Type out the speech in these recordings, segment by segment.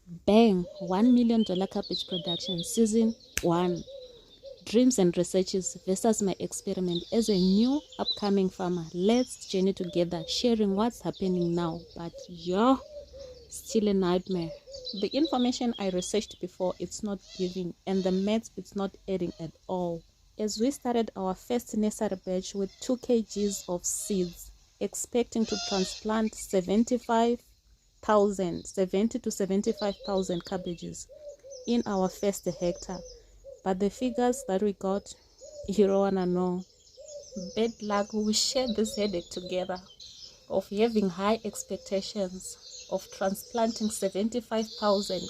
Bang! $1 million Cabbage Production Season 1. Dreams and researches versus my experiment as a new upcoming farmer. Let's journey together, sharing what's happening now. But yo, still a nightmare. The information I researched before, it's not giving, and the maths, it's not adding at all. As we started our first nursery batch with 2 kgs of seeds, expecting to transplant 70 to 75,000 cabbages in our first hectare. But the figures that we got, you don't wanna know. Bad luck, we share this headache together of having high expectations of transplanting 75,000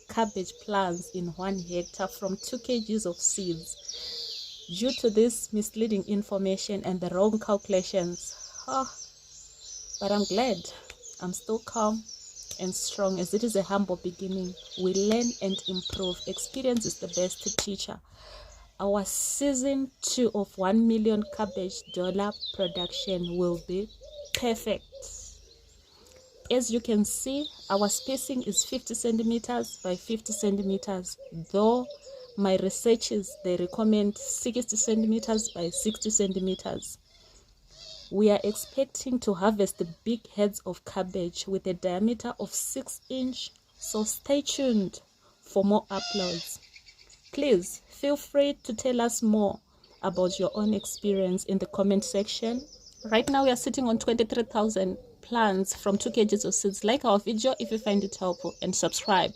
cabbage plants in 1 hectare from 2 kgs of seeds. Due to this misleading information and the wrong calculations, but I'm glad I'm still calm and strong, as it is a humble beginning. We learn and improve. Experience is the best teacher. Our season 2 of 1 million cabbage production will be perfect. As you can see, our spacing is 50 centimeters by 50 centimeters, though my researchers, they recommend 60 centimeters by 60 centimeters. We are expecting to harvest the big heads of cabbage with a diameter of 6 inches, so stay tuned for more uploads. Please feel free to tell us more about your own experience in the comment section. Right now we are sitting on 23,000 plants from 2 kgs of seeds. Like our video if you find it helpful, and subscribe.